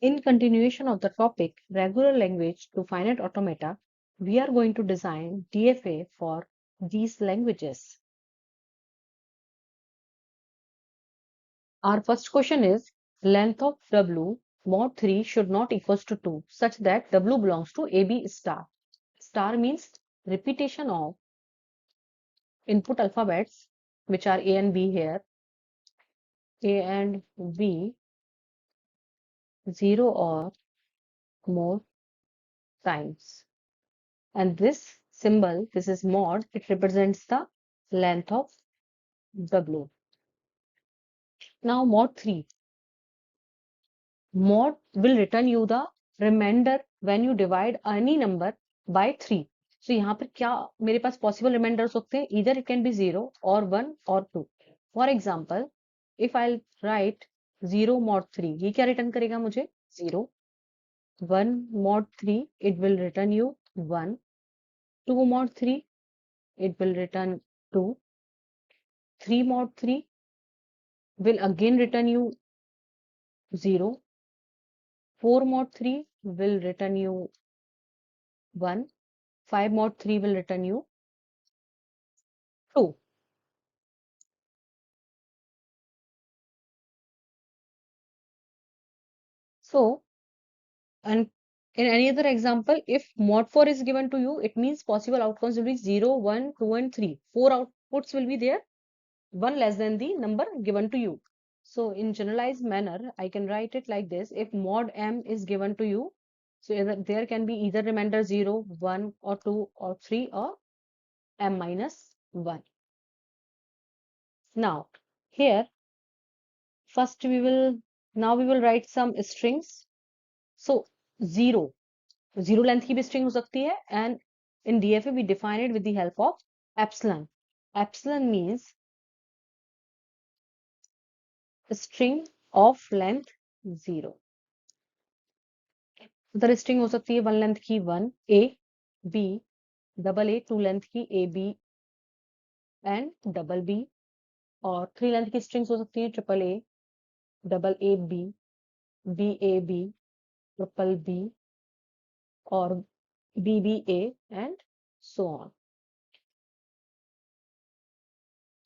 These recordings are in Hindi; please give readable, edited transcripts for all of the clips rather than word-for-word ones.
In continuation of the topic regular language to finite automata, we are going to design DFA for these languages. Our first question is length of W mod 3 should not equals to 2 such that W belongs to AB star. Star means repetition of input alphabets which are A and B here. A and B 0 or more times. And this symbol, this is mod, it represents the length of W. Now mod 3. Mod will return you the remainder when you divide any number by 3. So यहाँ पर क्या मेरे पास possible remainders होते हैं, either it can be 0 or 1 or 2. For example, if I'll write 0 mod 3, ये क्या return करेगा मुझे 0. 1 mod 3, it will return you 1. 2 mod 3, it will return 2. 3 mod 3 will again return you 0. 4 mod 3 will return you 1. 5 mod 3 will return you 2. So, and in any other example, if mod 4 is given to you, it means possible outcomes will be 0, 1, 2, and 3. 4 outputs will be there, 1 less than the number given to you. So, in generalized manner, I can write it like this. If mod m is given to you, so there can be either remainder 0, 1, or 2, or 3, or m minus 1. Now, here, first we will write some strings. So, 0 length की भी string हो सकती है, and in DFA we define it with the help of epsilon. Epsilon means a string of length 0. Other string हो सकती है 1 length की 1 A, B, double A 2 length की A, B and double B, और 3 length की strings हो सकती है triple A, double A, B, B, A, B, triple B और B, B, A and so on.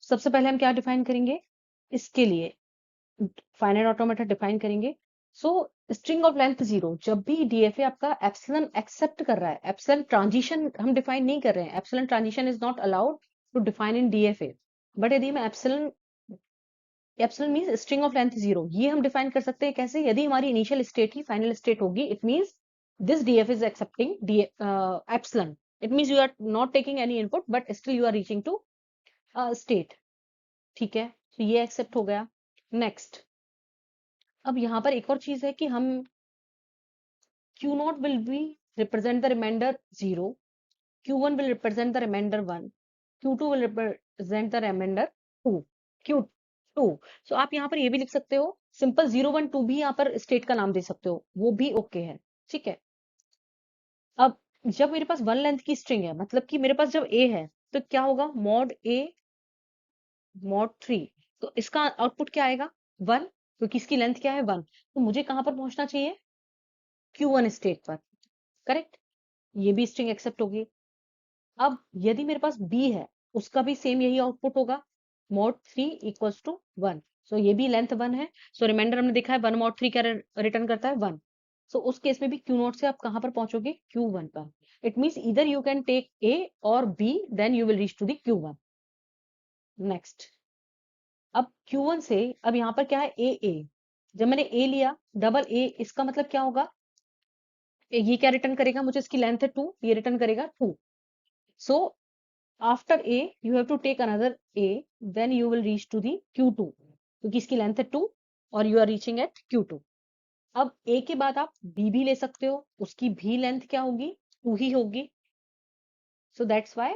सबसे पहले हम क्या डिफाइन करेंगे, इसके लिए फाइनाइट ऑटोमेटा डिफाइन करेंगे. सो स्ट्रिंग ऑफ लेंथ 0, जब भी डीएफए आपका एप्सिलॉन एक्सेप्ट कर रहा है, एप्सिलॉन ट्रांजिशन हम डिफाइन नहीं कर रहे हैं, epsilon transition is not allowed to define in DFA, but यदि मैं epsilon means string of length 0, ये हम डिफाइन कर सकते हैं कैसे, यदि हमारी इनिशियल स्टेट ही फाइनल स्टेट होगी, it means this DF is accepting epsilon, it means you are not taking any input but still you are reaching to state. ठीक है, तो ये एक्सेप्ट हो गया. नेक्स्ट, अब यहाँ पर एक और चीज है कि हम Q0 will be represent the remainder 0, Q1 will represent the remainder 1, Q2 will represent the remainder 2, Q2. So आप यहाँ पर ये भी लिख सकते हो, सिंपल 0, 1, 2 भी यहाँ पर स्टेट का नाम दे सकते हो, वो भी ओके है. ठीक है, अब जब मेरे पास 1 लेंथ की स्ट्रिंग है, मतलब कि मेरे पास जब A है, तो क्या होगा, mod A mod 3, तो इसका आउटपुट क्या आएगा 1, क्योंकि इसकी लेंथ क्या है 1, तो मुझे कहां पर पहुंचना चाहिए, Q1 स्टेट पर. करेक्ट, ये भी स्ट्रिंग एक्सेप्ट होगी. अब यदि मेरे पास B है, उसका भी सेम यही आउटपुट होगा, mod 3 इक्वल्स टू 1. सो ये भी लेंथ 1 है, सो रिमाइंडर हमने देखा है 1 mod 3 क्या रिटर्न करता है 1. सो उस केस में भी Q0 से आप कहां पर पहुंचोगे, Q1 पर. इट मींस इधर यू कैन टेक A और B, then you will reach to the Q1. Next, अब Q1 से अब यहाँ पर क्या है A. जब मैंने A लिया, डबल A, इसका मतलब क्या होगा, ये क्या रिटर्न करेगा मुझे, इसकी लेंथ है 2, ये रिटर्न करेगा 2. So after A you have to take another A, then you will reach to the Q2, क्योंकि इसकी लेंथ है 2 और you are reaching at Q2. अब A के बाद आप B भी ले सकते हो, उसकी भी लेंथ क्या होगी, 2 ही होगी. सो दैट्स व्हाई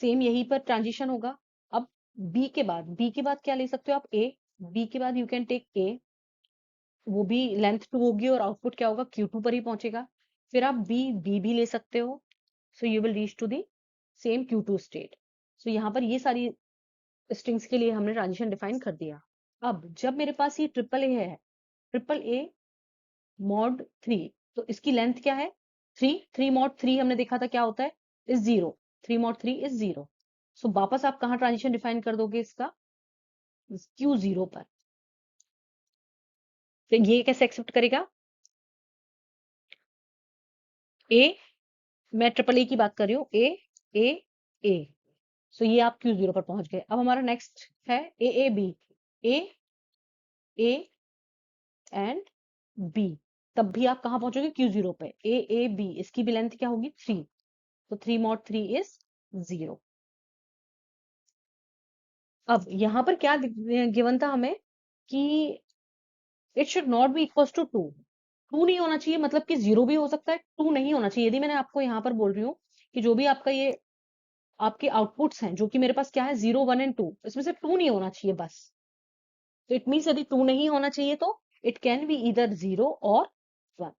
सेम यहीं पर ट्रांजिशन होगा. अब B के बाद क्या ले सकते हो आप, A. B के बाद यू कैन टेक A, वो भी लेंथ 2 होगी और आउटपुट क्या होगा, Q2 पर ही पहुंचेगा. फिर आप B भी ले सकते हो, so you will reach to the same Q2 state. So यहाँ पर ये सारी स्ट्रिंग्स के लिए हमने ट्रांजिशन डिफाइन कर दिया. अब जब मेरे पास ये ट्रिपल ए है, ट्रिपल ए मॉड 3, तो इसकी लेंथ क्या है 3, 3 मॉड 3 हमने देखा था क्या होता है इज 0, 3 मॉड 3 इज 0। सो वापस आप कहाँ ट्रांजिशन डिफाइन कर दोगे इसका Q0 पर। तो ये कैसे एक्सेप्ट करेगा ए, मैं ट्रिपल ए की बात कर रही हूँ, ए ए। सो ये आप Q0 पर पहुंच गए। अब हमारा नेक्स्ट है A B, A A and B, तब भी आप कहाँ पहुंचोगे Q0 पे। ए बी, इसकी भी लेंथ क्या होगी 3, तो 3 मॉड 3 इज 0। अब यहाँ पर क्या गिवन था हमें कि it should not be equal to 2, 2 नहीं होना चाहिए, मतलब कि 0 भी हो सकता है, 2 नहीं होना चाहिए। यदि मैंने आपको यहाँ पर बोल रही हूँ कि जो भी आपका ये आपके आउटपुट्स हैं जो कि मेरे पास क्या है 0 1 एंड 2, इसमें से 2 नहीं होना चाहिए बस। तो इट मीन्स यदि 2 नहीं होना चाहिए तो इट कैन बी इधर 0 और 1,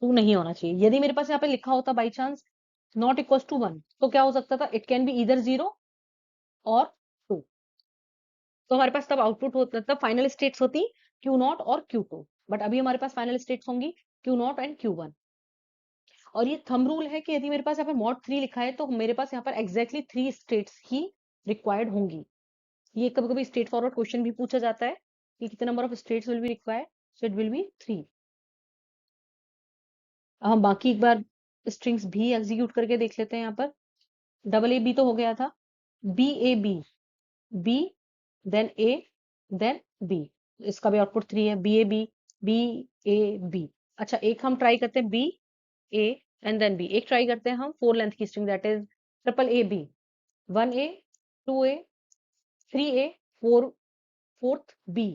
2 नहीं होना चाहिए। यदि मेरे पास यहाँ पे लिखा होता by chance not equal to 1, तो क्या हो सकता था इट कैन बी इधर 0 और 2। तो हमारे पास तब आउटपुट होता, तब फाइनल स्टेट्स होती Q0 और Q2, बट अभी हमारे पास फाइनल स्टेट्स होंगी Q0 एंड Q1। और ये थंब रूल है कि यदि मेरे पास यहाँ पे मॉड 3 लिखा है तो मेरे पास यहाँ पर एग्जैक्टली 3 स्टेट्स ही रिक्वायर्ड होंगी। ये कभी कभी स्ट्रेट फॉरवर्ड क्वेश्चन भी पूछा जाता है कि कितने number of states will be required, so it will B 3। अब हम बाकी एक बार स्ट्रिंग्स भी एग्जीक्यूट करके देख लेते हैं। यहाँ पर डबल ए बी तो हो गया था, बी ए बी, बी देन ए देन बी, इसका भी आउटपुट 3 है, बी ए बी, बी ए बी। अच्छा एक हम ट्राई करते हैं b A and then b, एक ट्राई करते हैं हम 4 लेंथ की string that is triple A b, 1 a 2 a 3 a 4, fourth b.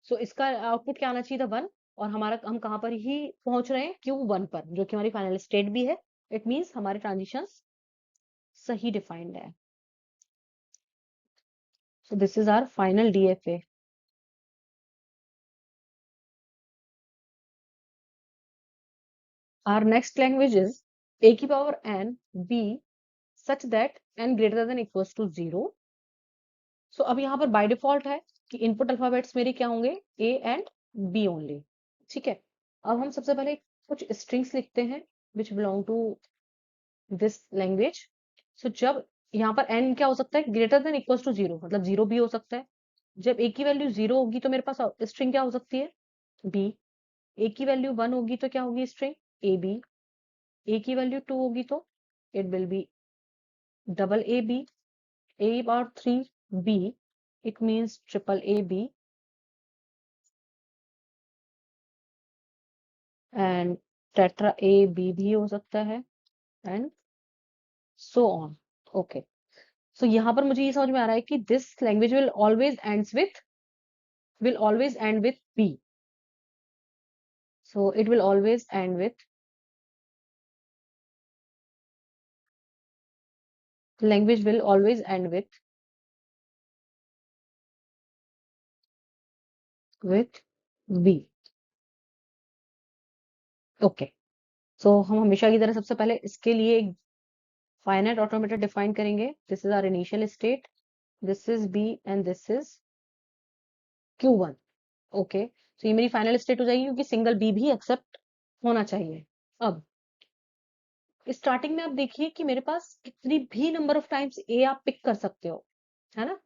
So इसका आउटपुट क्या आना चाहिए था 1, और हमारा हम कहाँ पर ही पहुंच रहे हैं Q1 पर, जो कि हमारी फाइनल स्टेट भी है। इट मींस हमारे ट्रांजिशंस सही डिफाइंड है। So this is our final DFA। Our next language is a की power n b such that n greater than equals to 0। सो अब यहाँ पर बाय डिफॉल्ट है कि इनपुट अल्फाबेट्स मेरे क्या होंगे ए एंड बी ओनली। ठीक है, अब हम सबसे पहले कुछ स्ट्रिंग्स लिखते हैं which belong to this language. So जब यहाँ पर n क्या हो सकता है ग्रेटर देन इक्वल्स टू 0, मतलब 0 भी हो सकता है। जब a की वैल्यू 0 होगी तो मेरे पास स्ट्रिंग क्या हो सकती है b, a की वैल्यू 1 होगी तो क्या होगी स्ट्रिंग ए बी, a की वैल्यू 2 होगी तो it will be double A B, a और 3 b, it means triple A B and tetra A B भी हो सकता है and so on. Okay, so यहाँ पर मुझे ये समझ में आ रहा है कि this language will always end with b, so it will always end with, language will always end with b। Okay, so हम हमेशा की तरह सबसे पहले इसके लिए एक फाइनाइट ऑटोमेटा डिफाइन करेंगे। This is our initial state, this is b and this is Q1। Okay, तो ये मेरी फाइनल स्टेट हो जाएगी क्योंकि सिंगल b भी एक्सेप्ट होना चाहिए। अब स्टार्टिंग में आप देखिए कि मेरे पास कितनी भी नंबर ऑफ टाइम्स ए आप पिक कर सकते हो, है ना,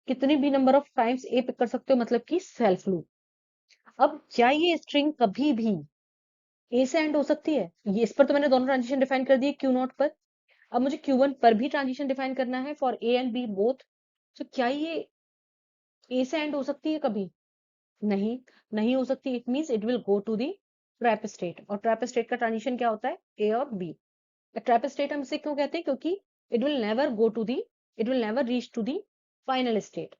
कितनी भी number of times A pick कर सकते हो, मतलब कि सेल्फ लूप। अब क्या ये स्ट्रिंग कभी भी ए से एंड हो सकती है, ये इस पर तो मैंने दोनों ट्रांजिशन डिफाइन कर दिए Q0 पर। अब मुझे Q1 पर भी ट्रांजिशन डिफाइन करना है for A and B both. तो क्या ये ए से एंड हो सकती है कभी, नहीं, नहीं हो सकती। It means it will go to the trap state, और ट्रैप स्टेट का ट्रांजिशन क्या होता है ए और बी। ट्रैप स्टेट हम इसे क्यों कहते हैं, क्योंकि it will never go to the, it will never reach to the final state.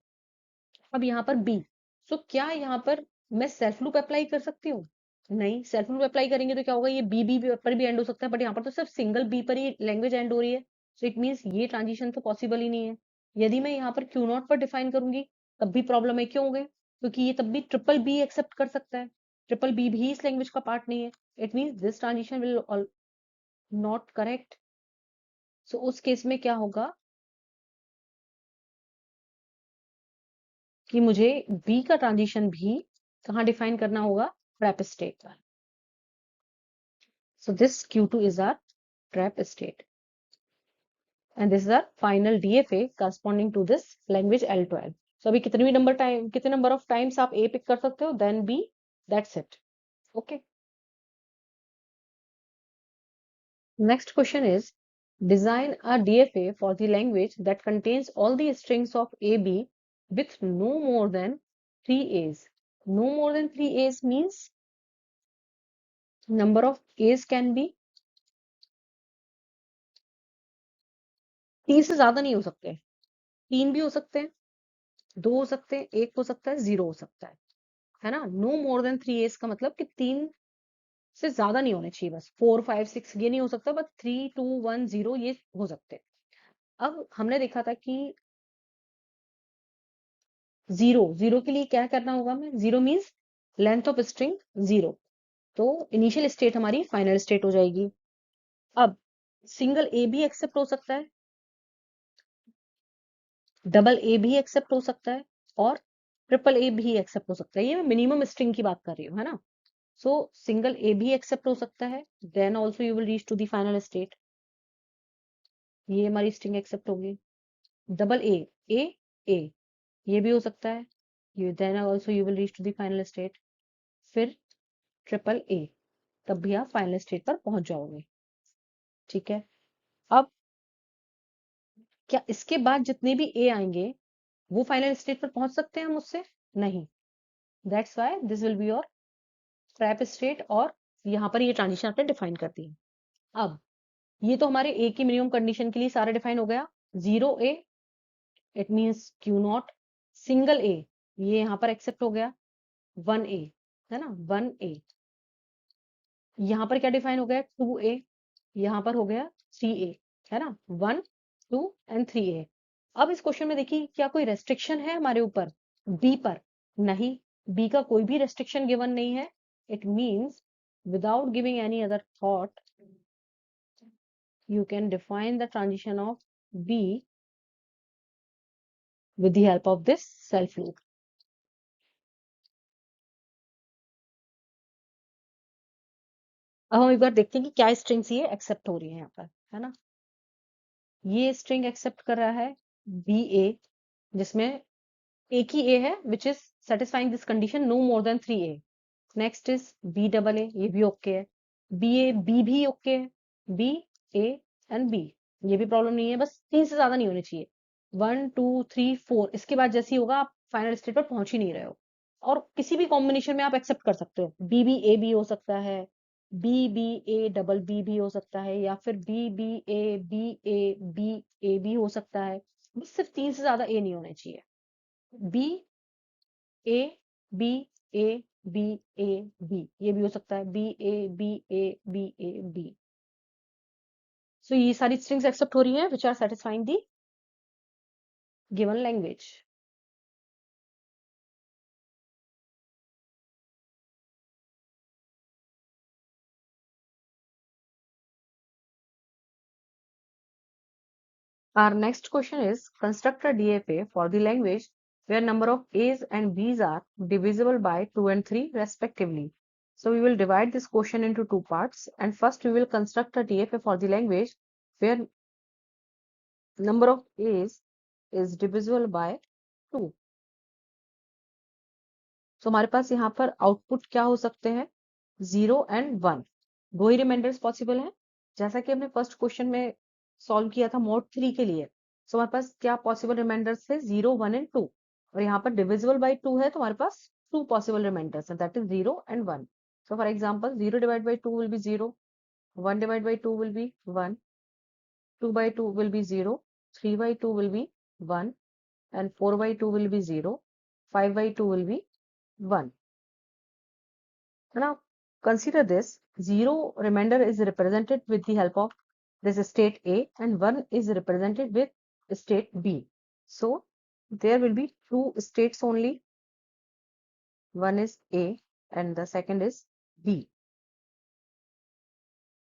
अब यहाँ पर बी, सो क्या यहाँ पर मैं सेल्फ लूप अप्लाई कर सकती हूँ, नहीं, सेल्फ लूप अप्लाई करेंगे तो क्या होगा, ये बी पर भी एंड हो सकता है, बट यहाँ पर तो सिर्फ सिंगल बी पर ही लैंग्वेज एंड हो रही है। सो इट मीन्स ये ट्रांजिशन तो पॉसिबल ही नहीं है। यदि मैं यहाँ पर Q0 पर डिफाइन करूंगी तब भी प्रॉब्लम है, क्यों होंगे, क्योंकि ये तब भी ट्रिपल बी एक्सेप्ट कर सकता है, ट्रिपल बी भी इस लैंग्वेज का पार्ट नहीं है। It means this transition will not correct. So उस केस में क्या होगा कि मुझे बी का ट्रांजिशन भी कहाँ डिफाइन करना होगा? ट्रैप स्टेट पर। So this Q2 is our trap state. And this is our final DFA corresponding to this language L12. So अभी कितने number of times आप A pick कर सकते हो, then B, that's it. Okay. Next question is, design a DFA for the language that contains all the strings of AB with no more than 3 A's. No more than 3 A's means number of A's can be 3 से ज्यादा नहीं हो सकते, 3 भी हो सकते हैं, 2 हो सकते हैं, 1 हो सकता है, 0 हो सकता है ना? नो मोर देन 3 A's का मतलब कि 3 से ज्यादा नहीं होने चाहिए, बस 4 5 6 ये नहीं हो सकता, बस 3 2 1 0 ये हो सकते हैं। अब हमने देखा था कि जीरो के लिए क्या करना होगा? हमें zero means length of string zero, तो इनिशियल स्टेट हमारी फाइनल स्टेट हो जाएगी। अब सिंगल ए भी एक्सेप्ट हो सकता है, डबल ए भी एक्सेप्ट हो सकता है, और ट्रिपल ए भी एक्सेप्ट हो सकता है। ये मैं मिनिमम स्ट्रिंग की बात कर रही हूँ, है ना? सो सिंगल ए भी एक्सेप्ट हो सकता है, then also you will reach to the final state. ये हमारी स्ट्रिंग एक्सेप्ट होगी। डबल ए ए ये भी हो सकता है, ये then also you will reach to the final state. फिर ट्रिपल ए, तब भी आप फाइनल स्टेट पर पहुंच जाओगे। ठीक है। अब क्या इसके बाद जितने भी ए आएंगे वो फाइनल स्टेट पर पहुंच सकते हैं मुझसे? नहीं। That's why this will be your trap state, और यहाँ पर ये ट्रांजिशन आपने डिफाइन कर दी। अब ये तो हमारे ए की मिनिमम कंडीशन के लिए सारा डिफाइन हो गया। Zero a it means q naught, single a ये यहाँ पर एक्सेप्ट हो गया, वन ए है ना, वन ए। यहाँ पर क्या डिफाइन हो गया? टू ए, यहाँ पर हो गया थ्री ए, है ना, वन टू एंड थ्री ए। अब इस क्वेश्चन में देखिए क्या कोई रेस्ट्रिक्शन है हमारे ऊपर बी पर? नहीं, बी का कोई भी रेस्ट्रिक्शन गिवन नहीं है। It means without giving any other thought you can define the transition of B with the help of this self loop. अब हम एक बार देखते हैं कि क्या स्ट्रिंग्स ये एक्सेप्ट हो रही है यहाँ पर, है ना? ये स्ट्रिंग एक्सेप्ट कर रहा है बी ए, जिसमें एक ही ए है which is satisfying this condition no more than three A. Next is B double A, ये भी ओके है। बी ए बी भी ओके है, बी ए एंड बी ये भी प्रॉब्लम नहीं है, बस 3 से ज्यादा नहीं होने चाहिए। 1 2 3 4 इसके बाद जैसे ही होगा आप फाइनल स्टेट पर पहुंच ही नहीं रहे हो। और किसी भी कॉम्बिनेशन में आप एक्सेप्ट कर सकते हो, बी बी ए भी हो सकता है, B B a double b भी हो सकता है, या फिर b B A B A B a भी हो सकता है। बस सिर्फ 3 से ज्यादा ए नहीं होने चाहिए। B A B A B A b ये भी हो सकता है, B A B A B A b. So ये सारी स्ट्रिंग्स एक्सेप्ट हो रही हैं which are satisfying the given language. Our next question is, construct a DFA for the language where number of A's and B's are divisible by 2 and 3 respectively. So we will divide this question into two parts, and first we will construct a DFA for the language where number of A's is divisible by 2. तो हमारे पास यहाँ पर आउटपुट क्या हो सकते हैं? 0 एंड 1, दो ही रिमाइंडर्स पॉसिबल हैं, जैसा कि हमने फर्स्ट क्वेश्चन में सॉल्व किया था मोड 3 के लिए। सो हमारे पास क्या पॉसिबल रिमाइंडर्स थे? 0 1 एंड 2, और यहाँ पर डिविजिबल बाय 2 है तो हमारे पास 2 पॉसिबल रिमाइंडर्स हैं, that is 0 and 1। So for example 0 divide by 2 will be 0, 1 divide by 2 will be 1, 2 by 2 will be 0, 3 by 2 will be 1, and 4 by 2 will be 0, 5 by 2 will be 1. Now consider this, 0 remainder is represented with the help of this state A, and 1 is represented with state B. So there will be two states only, one is A and the second is B.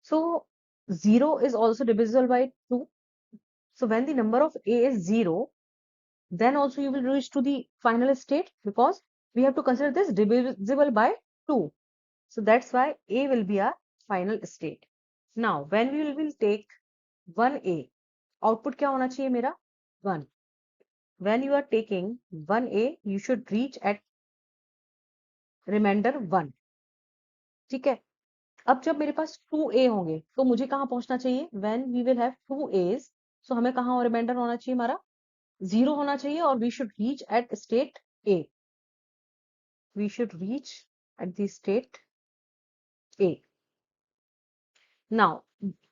So 0 is also divisible by 2. So when the number of A is 0, then also you will reach to the final state, because we have to consider this divisible by 2. So that's why A will be our final state. Now when we will take 1A, output क्या होना चाहिए मेरा 1. When you are taking 1A, you should reach at remainder 1. ठीक है. अब जब मेरे पास 2A होंगे तो मुझे कहाँ पहुंचना चाहिए? When we will have 2A's, so हमें कहाँ रिमाइंडर होना चाहिए? हमारा 0 होना चाहिए और we should reach at state A. We should reach at the state A. Now,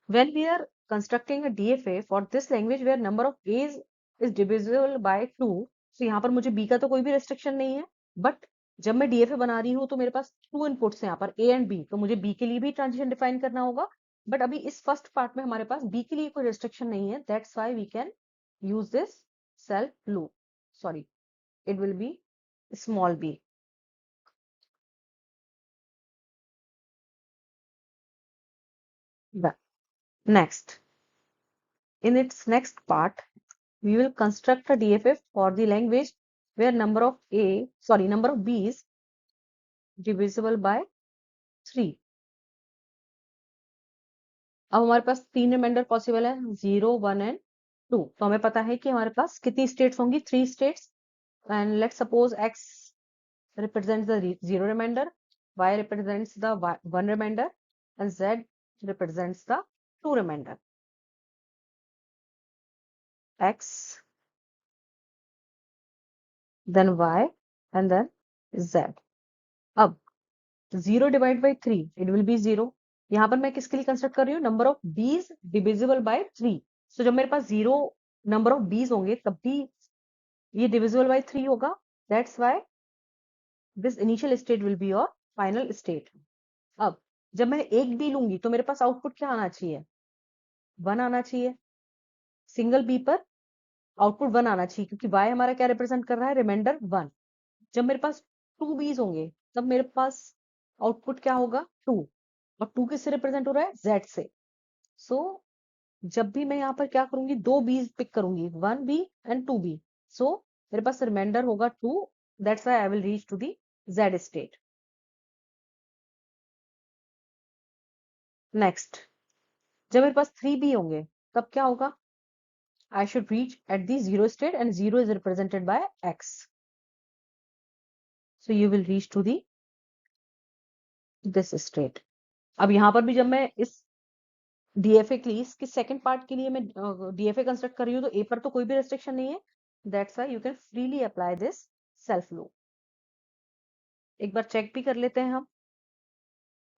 when we are constructing a DFA for this language where number of A's is divisible by 2, so यहाँ पर मुझे B का तो कोई भी restriction नहीं है, but जब मैं DFA बना रही हूँ तो मेरे पास 2 inputs हैं यहाँ पर A and B, तो मुझे B के लिए भी transition define करना होगा, but अभी इस first part में हमारे पास B के लिए कोई restriction नहीं है, that's why we can use this self loop. Sorry, it will be small b. Next, in its next part, we will construct a DFF for the language where number of B is divisible by 3. अब हमारे पास 3 रिमाइंडर पॉसिबल है 0, 1 एंड 2. तो हमें पता है कि हमारे पास कितनी स्टेट्स होंगी 3 states. And let's suppose x represents the 0 remainder, y represents the 1 remainder, and z represents the 2 remainder. X, then y, and then z. अब 0 divided by 3, it will be 0. यहाँ पर मैं किसके लिए कंस्ट्रक्ट कर रही हूँ? नंबर ऑफ बीज डिविजिबल बाय 3. सो जब मेरे पास 0 नंबर ऑफ बीज होंगे तब भी ये डिविजिबल बाय 3 होगा. That's why this initial state will be your final state. अब जब मैं एक बी लूंगी तो मेरे पास आउटपुट क्या आना चाहिए? 1 आना चाहिए. सिंगल बी पर आउटपुट 1 आना चाहिए क्योंकि y हमारा क्या रिप्रेजेंट कर रहा है? रिमाइंडर 1. जब मेरे पास 2 बीज होंगे तब मेरे पास आउटपुट क्या होगा? 2. और 2 किससे रिप्रेजेंट हो रहा है? z से. सो जब भी मैं यहाँ पर क्या करूंगी? 2 बीज पिक करूंगी, 1 बी एंड 2 बी. सो मेरे पास रिमाइंडर होगा 2. That's why I will reach to the z state. Next, जब मेरे पास 3 बी होंगे तब क्या होगा? I should reach at the 0 state and 0 is represented by x. So you will reach to the this state. अब यहाँ पर भी जब मैं इस DFA के लिए इसकी सेकंड पार्ट के लिए मैं DFA कंस्ट्रक्ट कर रही हूँ तो A पर तो कोई भी रेस्ट्रिक्शन नहीं है. That's why you can freely apply this self loop. एक बार चेक भी कर लेते हैं हम.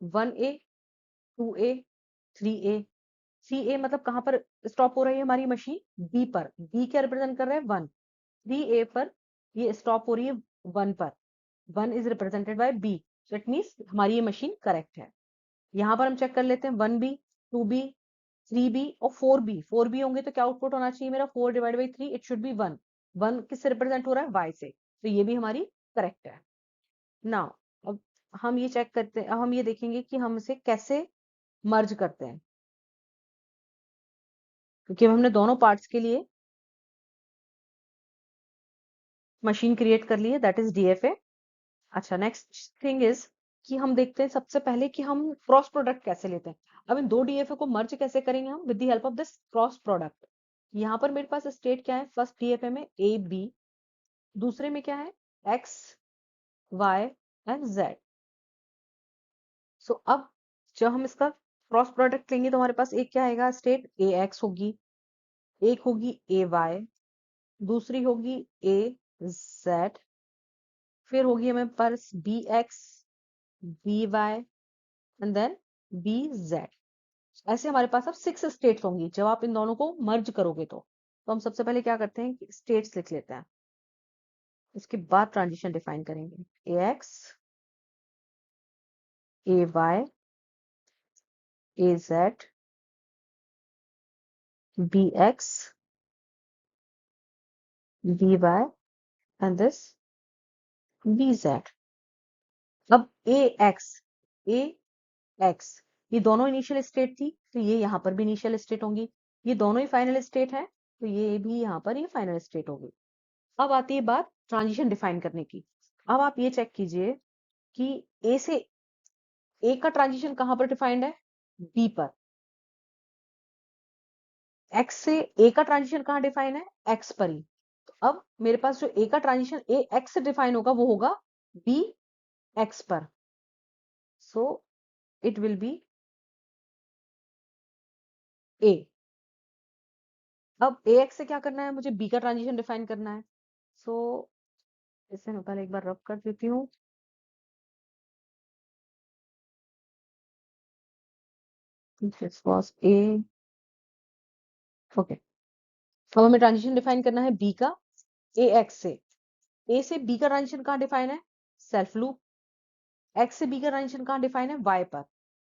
1A, 2A, 3A. 3A मतलब कहाँ पर स्टॉप हो रही है हमारी मशीन? B पर. B क्या रिप्रेजेंट कर रहा है? 1. 3A पर ये स्टॉप हो रही है 1 पर. 1 is represented by B. So it means हमारी ये मशीन करेक्ट है. यहाँ पर हम चेक कर लेते हैं 1B, 2B, 3B और 4B. 4B होंगे तो क्या आउटपुट होना चाहिए मेरा? 4 divide by 3, it should be 1. 1 किससे रिप्रेजेंट हो रहा है? Y से. तो ये भी हमारी करेक्ट है. नाउ अब हम ये चेक करते हैं, अब हम ये देखेंगे कि हम इसे कैसे मर्ज करते हैं, क्योंकि हमने दोनों पार्ट्स के लिए मशीन क्रिएट कर ली है, दैट इज DFA. अच्छा, नेक्स्ट थिंग इज कि हम देखते हैं सबसे पहले कि हम क्रॉस प्रोडक्ट कैसे लेते हैं. अब इन दो DFA को मर्ज कैसे करेंगे हम? With the help of this cross product. यहाँ पर मेरे पास स्टेट क्या है? फर्स्ट DFA में A B, दूसरे में क्या है? X Y and Z. सो अब जब हम इसका क्रॉस प्रोडक्ट लेंगे तो हमारे पास एक क्या आएगा? स्टेट AX होगी, एक होगी AY, दूसरी होगी AZ, फिर होगी हमें पास BX, BY and then BZ. ऐसे हमारे पास अब 6 स्टेट्स होंगी जब आप इन दोनों को मर्ज करोगे. तो हम सबसे पहले क्या करते हैं? स्टेट्स लिख लेते हैं, उसके बाद ट्रांजिशन डिफाइन करेंगे. AX, AY, AZ, BX, BY and this BZ. अब AX, AX ये दोनों इनिशियल स्टेट थी, तो ये यहाँ पर भी इनिशियल स्टेट होंगी. ये दोनों ही फाइनल स्टेट है, तो ये भी यहाँ पर ये फाइनल स्टेट होगी. अब आती है बात ट्रांजिशन डिफाइन करने की. अब आप ये चेक कीजिए कि ए से ए का ट्रांजिशन कहां पर डिफाइंड है, बी पर। एक्स से ए का ट्रांजिशन कहां डिफाइन है, एक्स पर ही। तो अब मेरे पास जो ए का ट्रांजिशन ए एक्स से डिफाइन होगा वो होगा बी एक्स पर। सो इट विल बी ए। अब ए एक्स से क्या करना है, मुझे बी का ट्रांजिशन डिफाइन करना है। सो इसे मैं पहले एक बार रब कर देती हूँ। This was a. ओके, अब हमें ट्रांजिशन डिफाइन करना है बी का ए एक्स से। ए से बी का ट्रांजिशन कहाँ डिफाइन है, सेल्फ लूप। एक्स से बी का ट्रांजिशन कहाँ डिफाइन है, वाई पर।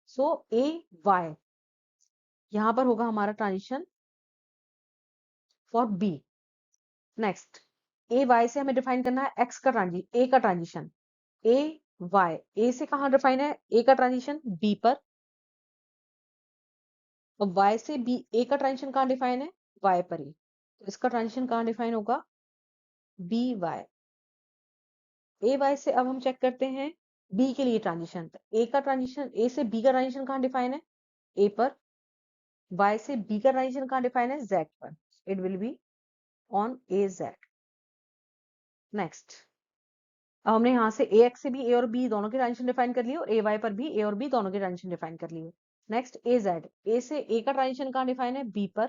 सो ए वाई यहां पर होगा हमारा transition for B. Next, A Y से हमें डिफाइन करना है एक्स का ट्रांजिशन, ए का ट्रांजिशन। ए वाई, ए से कहाँ डिफाइन है ए का ट्रांजिशन, बी पर। और वाई से बी ए का ट्रांजिशन कहाँ डिफाइन है, वाई पर ही। तो इसका ट्रांजिशन कहाँ डिफाइन होगा, बी वाई। ए वाई से अब हम चेक करते हैं बी के लिए ट्रांजिशन। ए का ट्रांजिशन, ए से बी का ट्रांजिशन कहाँ डिफाइन है, ए पर। वाई से बी का ट्रांजिशन कहाँ डिफाइन है, जेड पर। It will be on A Z. Next, अब हमने यहाँ से ए एक्स से भी ए और बी दोनों के ट्रांजिशन डिफाइन कर लिए, और ए वाई पर भी ए और बी दोनों के ट्रांजिशन डिफाइन कर लिए। नेक्स्ट ए जेड, ए से ए का ट्रांजिशन कहाँ डिफाइन है, बी पर।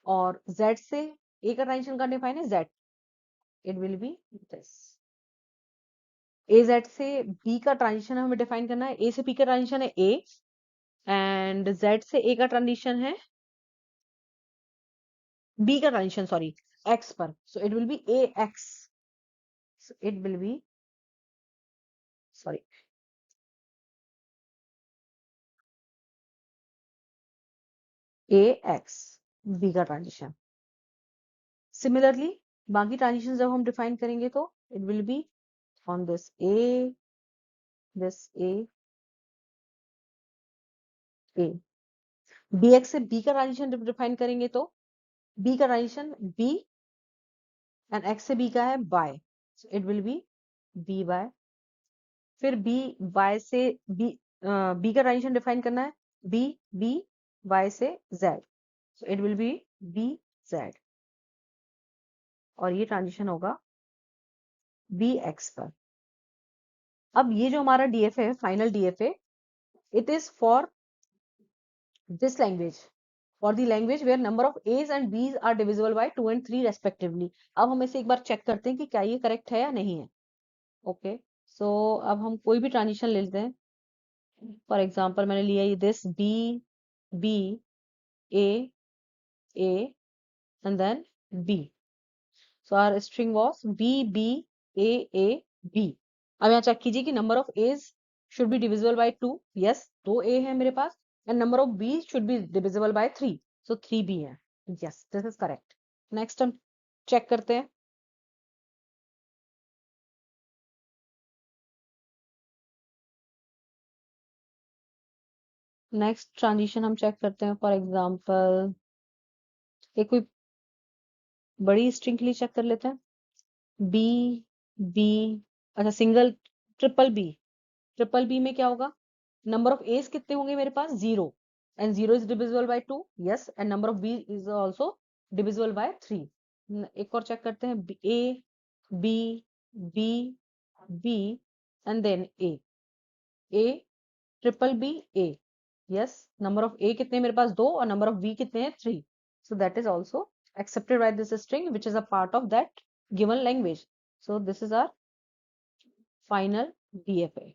और जेड से ए का ट्रांजिशन कहाँ डिफाइन है, Z. It will B this. A Z से बी का ट्रांजिशन हमें डिफाइन करना है, ए से बी का ट्रांजिशन है ए, एंड जेड से ए का ट्रांजिशन है, बी का ट्रांजिशन सॉरी एक्स पर। So it will be A X. It will be sorry A X, B का ट्रांजिशन। सिमिलरली बाकी ट्रांजिशन जब हम डिफाइन करेंगे तो it will be on this A, this A, A. B X से बी का ट्रांजिशन डिफाइन करेंगे तो बी का ट्रांजिशन बी, एंड एक्स से बी का है by. It will be B by. फिर बी वाई से बी, बी का ट्रांजिशन डिफाइन करना है बी, बी वाई से Z. So it will be B Z, और ये ट्रांजिशन होगा बी एक्स पर। अब ये जो हमारा डीएफ है, फाइनल डीएफ है, it is for this language, for the language where number of a's and b's are divisible by 2 and 3 respectively. अब हम इसे एक बार चेक करते हैं कि क्या ये करेक्ट है या नहीं है। ओके, सो अब हम कोई भी ट्रांजिशन ले लेते हैं। फॉर एग्जाम्पल मैंने लिया ये this B, B, A, A, and then B. So our string was B, B, A, A, B. अब यहाँ चेक कीजिए कि number of a's should be divisible by 2। Yes, 2 a है मेरे पास, and number of B should be divisible by 3। So 3 b है। Yes, this is correct. Next हम चेक करते हैं। नेक्स्ट ट्रांजिशन हम चेक करते हैं। फॉर एग्जाम्पल एक कोई बड़ी स्ट्रिंग के लिए चेक कर लेते हैं। बी, बी, अच्छा single, triple b. Triple b में क्या होगा, नंबर ऑफ एज कितने होंगे मेरे पास, 0, and 0 is divisible by 2। Yes, and number of b is also divisible by 3। एक और चेक करते हैं, a, b, B, b, and then a, triple b, a. Yes, number of a कितने हैं मेरे पास, 2, और नंबर ऑफ बी कितने हैं, 3। So that is also accepted by this string which is a part of that given language. So this is our final DFA.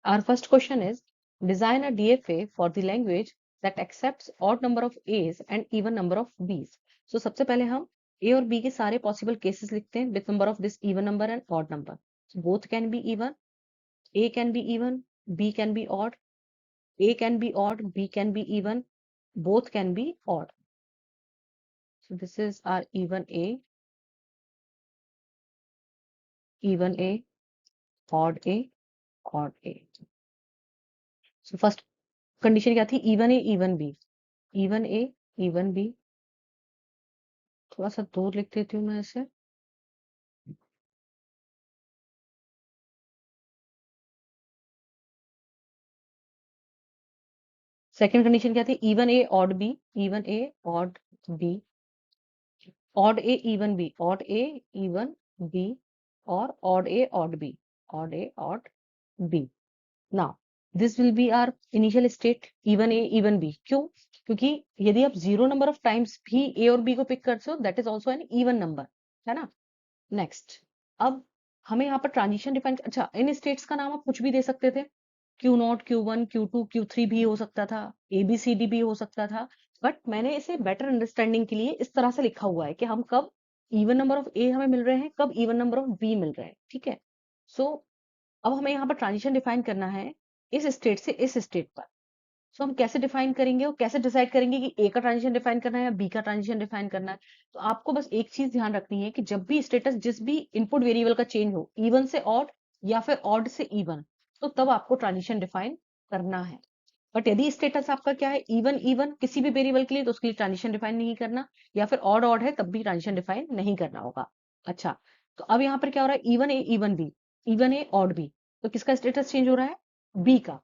Our first question is, design a DFA for the language that accepts odd number of A's and even number of B's. So सबसे पहले हम A और B के सारे possible cases लिखते हैं with number of this even number and odd number. So both can be even, A can be even, B can be odd, A can be odd, B can be even, both can be odd. So this is our even A, odd A, odd A. So first condition क्या थी, इवन ए इवन बी, इवन ए इवन बी, थोड़ा सा दूर लिख देती हूँ मैं इसे। सेकंड कंडीशन क्या थी, इवन ए ऑड बी, इवन ए ऑड बी, ऑड ए इवन बी, ऑड ए इवन बी, और odd A odd B, odd A odd b. Now this will be our initial state, even A even b. क्यों? क्योंकि यदि आप जीरो नंबर ऑफ टाइम्स भी ए और बी को पिक करते हो, that is also an even number, है ना। नेक्स्ट, अब हमें यहाँ पर ट्रांजिशन डिफाइन, अच्छा इन स्टेट्स का नाम आप कुछ भी दे सकते थे, Q0, Q1, Q2, Q3 भी हो सकता था, ABCD भी हो सकता था, बट मैंने इसे बेटर अंडरस्टैंडिंग के लिए इस तरह से लिखा हुआ है कि हम कब इवन नंबर ऑफ ए हमें मिल रहे हैं, कब इवन नंबर ऑफ बी मिल रहे हैं, ठीक है। सो अब हमें यहाँ पर ट्रांजिशन डिफाइन करना है इस स्टेट से इस स्टेट पर। सो हम कैसे डिफाइन करेंगे और कैसे डिसाइड करेंगे कि ए का ट्रांजिशन डिफाइन करना है या बी का ट्रांजिशन डिफाइन करना है। तो आपको बस एक चीज ध्यान रखनी है कि जब भी स्टेटस जिस भी इनपुट वेरिएबल का चेंज हो, इवन से ऑड या फिर ऑड से इवन, तो तब आपको ट्रांजिशन डिफाइन करना है। बट यदि स्टेटस आपका क्या है, इवन इवन किसी भी वेरिएबल के लिए, तो उसके लिए ट्रांजिशन डिफाइन नहीं करना, या फिर ऑड ऑड है तब भी ट्रांजिशन डिफाइन नहीं करना होगा। अच्छा, तो अब यहाँ पर क्या हो रहा है, इवन ए इवन बी, इवन ए ऑड बी, तो किसका स्टेटस चेंज हो रहा है, बी का।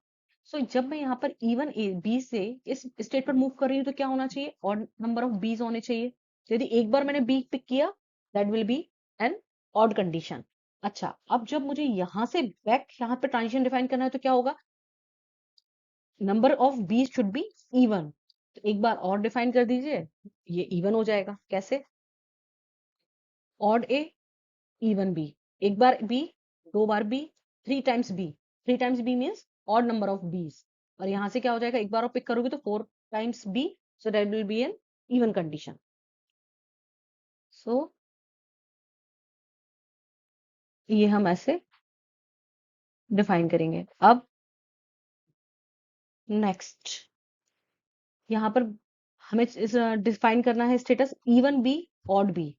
सो जब मैं यहाँ पर इवन ए बी से इस स्टेट पर मूव कर रही हूँ, तो क्या होना चाहिए, ऑड नंबर ऑफ बीज होने चाहिए। तो यदि एक बार मैंने बी पिक किया, that will be an odd condition. अच्छा, अब जब मुझे यहाँ से बैक यहाँ पे ट्रांजिशन डिफाइन करना है, तो क्या होगा, number of B should be even. तो एक बार और डिफाइन कर दीजिए, ये इवन हो जाएगा। कैसे, ऑड ए इवन बी, एक बार बी, दो बार b, three times b, three times b means odd number of b's. और यहाँ से क्या हो जाएगा, एक बार और पिक करोगे तो four times b, so that will be an even condition. So ये हम ऐसे डिफाइन करेंगे। अब नेक्स्ट, यहाँ पर हमें डिफाइन करना है states even B odd B,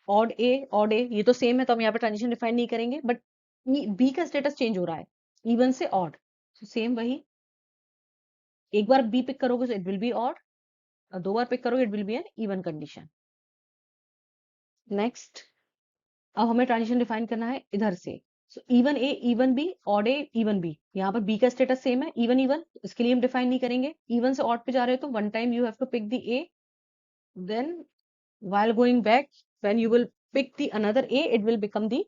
odd a ये तो सेम है, तो हम यहाँ पे ट्रांजिशन डिफाइन नहीं करेंगे, बट बी का स्टेटस चेंज हो रहा है इवन से ऑड, तो सेम वही, एक बार बी पिक करोगे तो इट विल बी ऑड, और दो बार पिक करोगे it will be an even condition. Next, अब हमें ट्रांजिशन डिफाइन करना है इधर से। सो इवन ए इवन बी, ऑड ए इवन बी, यहाँ पर बी का स्टेटस सेम है इवन इवन, इसके लिए हम डिफाइन नहीं करेंगे। इवन से ऑड पे जा रहे हो तो one time you have to pick the A, then while going back, when you will pick the another a, it will become the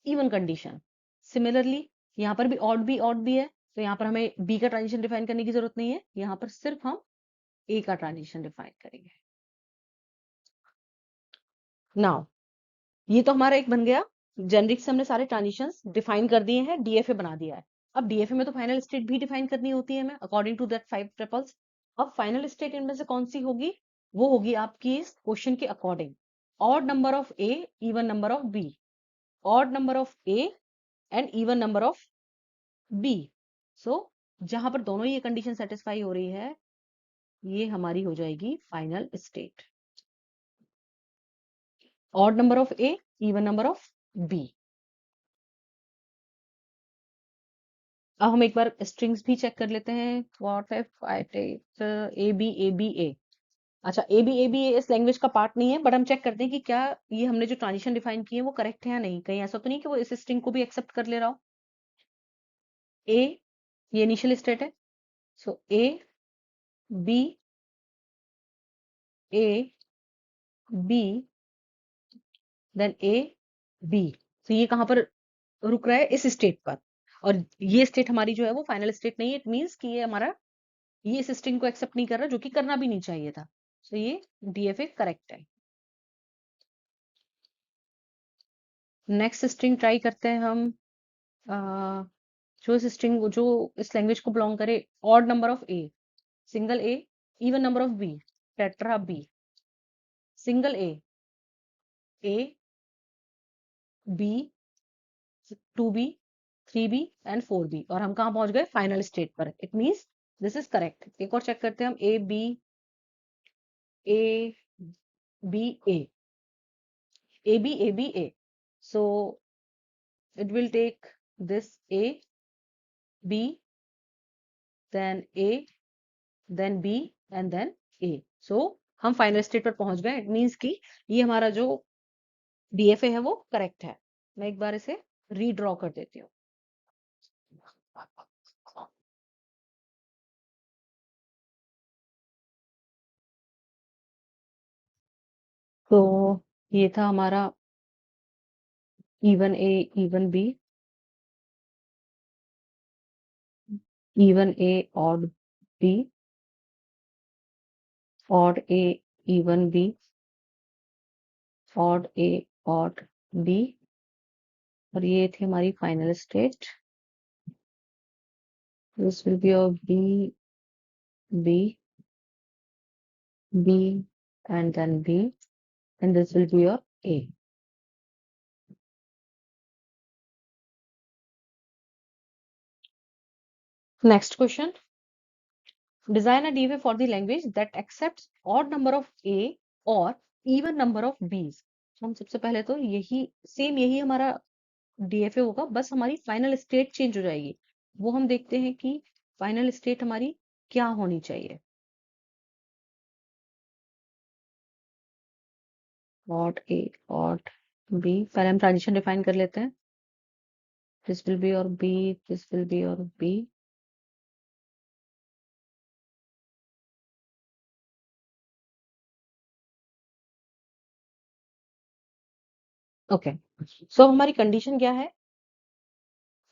even condition. Similarly, यहाँ पर भी ऑड भी है, तो यहाँ पर हमें b का ट्रांजिशन डिफाइन करने की जरूरत नहीं है, यहाँ पर सिर्फ हम a का ट्रांजिशन डिफाइन करेंगे। नाउ ये तो हमारा एक बन गया, जेनरिक से हमने सारे ट्रांजिशंस डिफाइन कर दिए हैं, डीएफए बना दिया है। अब डीएफए में तो फाइनल स्टेट भी डिफाइन करनी होती है हमें, अकॉर्डिंग टू दैट 5 ट्रिपल्स। अब फाइनल स्टेट इनमें से कौन सी होगी, वो होगी आपकी इस क्वेश्चन के according, odd number of A even number of b, odd number of a and even number of b. So जहां पर दोनों ये कंडीशन सेटिस्फाई हो रही है, ये हमारी हो जाएगी final state, odd number of A even number of B. अब हम एक बार स्ट्रिंग्स भी चेक कर लेते हैं, what if I take a B a. अच्छा, ए बी ए इस लैंग्वेज का पार्ट नहीं है, बट हम चेक करते हैं कि क्या ये हमने जो ट्रांजिशन डिफाइन की है वो करेक्ट है या नहीं, कहीं ऐसा तो नहीं कि वो इस स्ट्रिंग को भी एक्सेप्ट कर ले रहा हो। ए ये इनिशियल स्टेट है, so a B A b, then a b. तो ये कहां पर रुक रहा है, इस स्टेट पर। और ये स्टेट हमारी जो है वो फाइनल स्टेट नहीं है, इट मीन्स कि ये हमारा, ये इस स्ट्रिंग को एक्सेप्ट नहीं कर रहा, जो कि करना भी नहीं चाहिए था। सो ये डीएफए करेक्ट है। नेक्स्ट स्ट्रिंग ट्राई करते हैं हम, अ, जो इस स्ट्रिंग जो इस लैंग्वेज को बिलोंग करे, odd number of A, single A, even number of B, tetra B, single A, A B, two B, three B and four B, और हम कहाँ पहुंच गए, फाइनल स्टेट पर। It means this is correct. एक और चेक करते हैं हम, A B A B A, A B A B A. So it will take this A, B, then A, then B and then ए। सो हम फाइनल स्टेट पर पहुंच गए। इट मीन्स कि ये हमारा जो डीएफए है वो करेक्ट है। मैं एक बार इसे रीड्रॉ कर देती हूँ। तो ये था हमारा इवन ए, इवन बी, इवन ए, ऑड बी, ऑड ए, इवन बी, ऑड ए, ऑड बी, और ये थी हमारी final state. This will be your B, B, B and then B, and this will be your A. Next question. Design a DFA for the language that accepts odd number of A or even number of B's. हम सबसे पहले तो यही हमारा डीएफए होगा, बस हमारी फाइनल स्टेट चेंज हो जाएगी। वो हम देखते हैं कि फाइनल स्टेट हमारी क्या होनी चाहिए। ऑड ए, ऑड बी, पहले हम ट्रांजिशन डिफाइन कर लेते हैं। दिस विल बी और बी, दिस विल बी और बी। ओके, सो हमारी कंडीशन क्या है?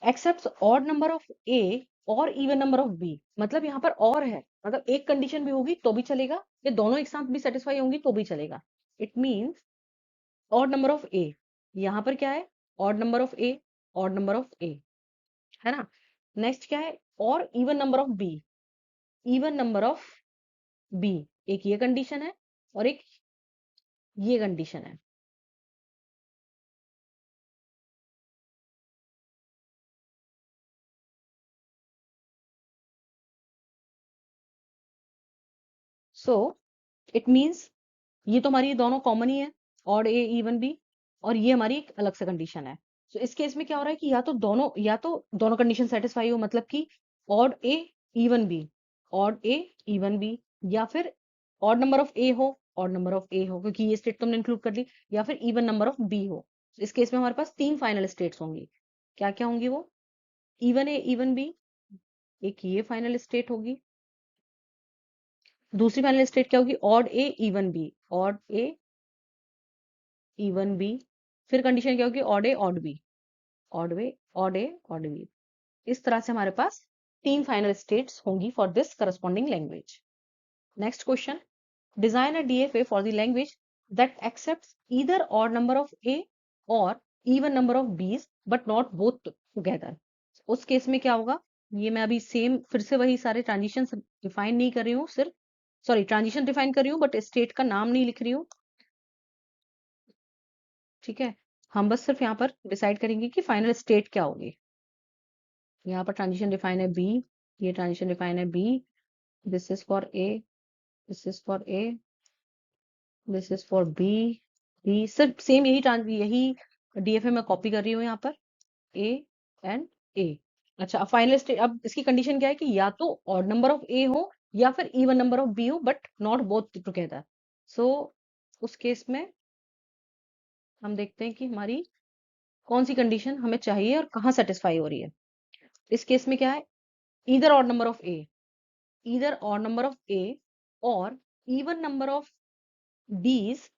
Accept odd number of a और इवन नंबर ऑफ बी। मतलब यहाँ पर और है, मतलब एक कंडीशन भी होगी तो भी चलेगा, ये दोनों एक साथ भी सेटिस्फाई होंगी तो भी चलेगा। It means odd number of a, यहाँ पर क्या है? Odd number of a, odd number of a, है ना। नेक्स्ट क्या है? और even number of b, even number of b. एक ये कंडीशन है और एक ये कंडीशन है। सो इट मीन्स ये तो हमारी दोनों कॉमन ही है, ऑड ए, इवन बी, और ये हमारी एक अलग से कंडीशन है। तो इस केस में क्या हो रहा है कि या तो दोनों कंडीशन सेटिस्फाई हो, मतलब कि ऑड ए, इवन बी, ऑड ए, इवन बी, या फिर ऑड नंबर ऑफ ए हो, ऑड नंबर ऑफ ए हो, क्योंकि ये स्टेट तो हमने इंक्लूड कर ली, या फिर इवन नंबर ऑफ बी हो। तो इस केस में हमारे पास 3 फाइनल स्टेट्स होंगी। क्या क्या होंगी वो? इवन ए, इवन बी, एक ये फाइनल स्टेट होगी। दूसरी फाइनल स्टेट क्या होगी? ऑड ए, इवन बी, ऑड ए, इवन बी। फिर कंडीशन क्या होगी? ऑड ए, odd B, odd way, odd ए, ऑड बी। इस तरह से हमारे पास 3 फाइनल स्टेट्स होंगी for this corresponding language. Next question. Design a DFA for the language that accepts either odd number of a और even number of b's but not both together. उस केस में क्या होगा? ये मैं अभी सेम फिर से वही सारे ट्रांजिशन डिफाइन नहीं कर रही हूँ, सिर्फ सॉरी ट्रांजिशन डिफाइन कर रही हूँ बट स्टेट का नाम नहीं लिख रही हूँ। ठीक है, हम बस सिर्फ यहाँ पर डिसाइड करेंगे कि फाइनल स्टेट क्या होगी। यहाँ पर ट्रांजिशन डिफाइन है बी, ये ट्रांजिशन डिफाइन है B, this is for A, this is for A, this is for B, B. सिर्फ सेम यही डीएफए में कॉपी कर रही हूँ यहाँ पर, ए एंड ए। अच्छा, अब फाइनल स्टेट, अब इसकी कंडीशन क्या है कि या तो ऑड नंबर ऑफ ए हो या फिर इवन नंबर ऑफ बी हो बट नॉट बोथ टुगेदर। सो उस केस में हम देखते हैं कि हमारी कौन सी कंडीशन हमें चाहिए और कहाँ सेटिस्फाई हो रही है। इस केस में क्या है? Either odd number of a, either odd number of a और इवन नंबर ऑफ बीज,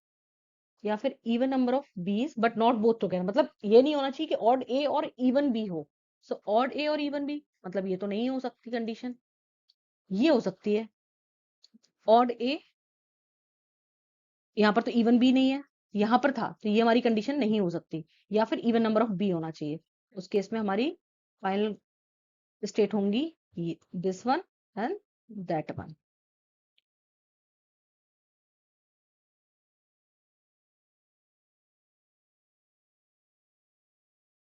या फिर even number of b's but not both together. मतलब ये नहीं होना चाहिए कि ऑड ए और इवन बी हो। सो ऑड ए और इवन बी, मतलब ये तो नहीं हो सकती कंडीशन। ये हो सकती है ऑड ए, यहाँ पर तो इवन बी नहीं है, यहाँ पर था, तो ये हमारी कंडीशन नहीं हो सकती। या फिर इवन नंबर ऑफ बी होना चाहिए। उस केस में हमारी फाइनल स्टेट होंगी this one and that one.